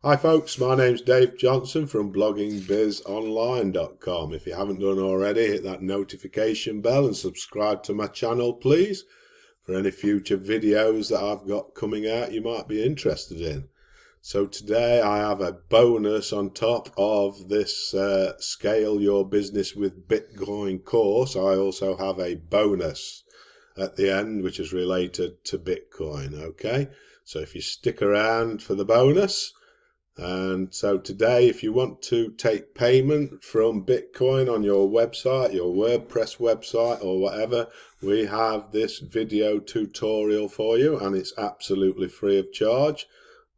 Hi folks, my name's Dave Johnson from bloggingbizonline.com. If you haven't done already, hit that notification bell and subscribe to my channel please for any future videos that I've got coming out you might be interested in. So today I have a bonus on top of this Scale Your Business with Bitcoin course. I also have a bonus at the end which is related to Bitcoin. Okay, so if you stick around for the bonus. And so today, if you want to take payment from Bitcoin on your website, your WordPress website or whatever, we have this video tutorial for you and it's absolutely free of charge.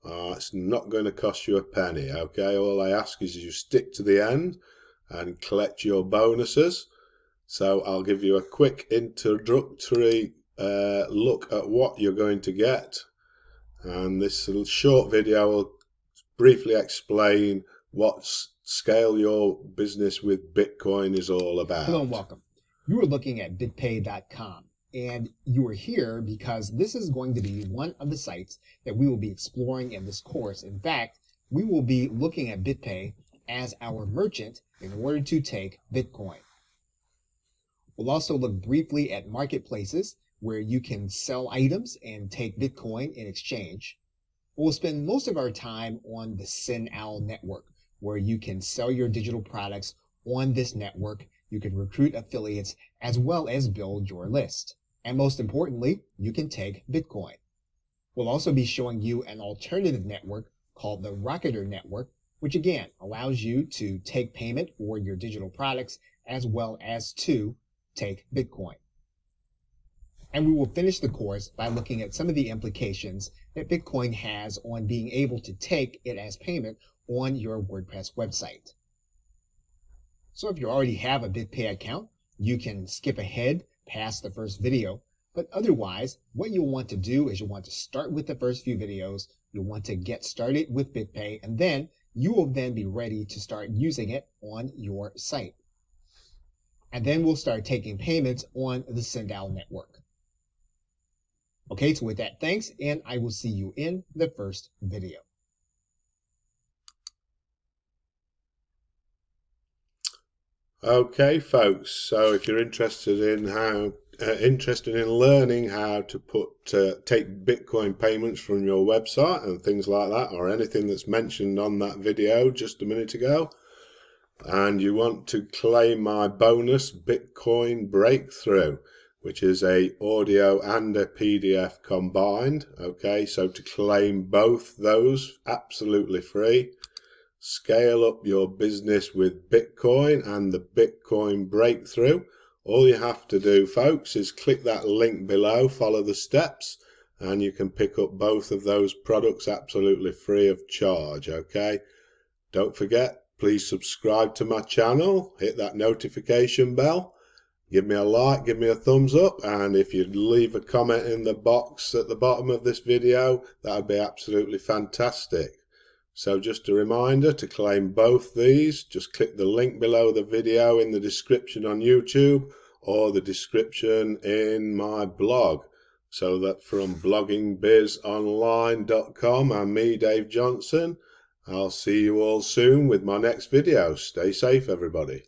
It's not going to cost you a penny, okay? All I ask is you stick to the end and collect your bonuses. So I'll give you a quick introductory look at what you're going to get. And this little short video will briefly explain what Scale Your Business with Bitcoin is all about. Hello and welcome. You are looking at bitpay.com and you are here because this is going to be one of the sites that we will be exploring in this course. In fact, we will be looking at BitPay as our merchant in order to take Bitcoin. We'll also look briefly at marketplaces where you can sell items and take Bitcoin in exchange. We'll spend most of our time on the SendOwl network, where you can sell your digital products on this network. You can recruit affiliates as well as build your list. And most importantly, you can take Bitcoin. We'll also be showing you an alternative network called the Rocketer network, which again allows you to take payment for your digital products as well as to take Bitcoin. And we will finish the course by looking at some of the implications that Bitcoin has on being able to take it as payment on your WordPress website. So if you already have a BitPay account, you can skip ahead past the first video. But otherwise, what you'll want to do is you'll want to start with the first few videos. You'll want to get started with BitPay, and then you will then be ready to start using it on your site. And then we'll start taking payments on the SendOwl network. Okay, so with that, thanks, and I will see you in the first video. Okay, folks. So if you're interested in learning how to take Bitcoin payments from your website and things like that, or anything that's mentioned on that video just a minute ago, and you want to claim my bonus Bitcoin Breakthrough, which is a audio and a PDF combined. Okay, so to claim both those absolutely free, Scale Up Your Business with Bitcoin and the Bitcoin Breakthrough. All you have to do, folks, is click that link below, follow the steps, and you can pick up both of those products absolutely free of charge. Okay, don't forget, please subscribe to my channel, hit that notification bell. Give me a like, give me a thumbs up, and if you'd leave a comment in the box at the bottom of this video, that would be absolutely fantastic. So just a reminder, to claim both these, just click the link below the video in the description on YouTube or the description in my blog. So that from bloggingbizonline.com and me, Dave Johnson, I'll see you all soon with my next video. Stay safe, everybody.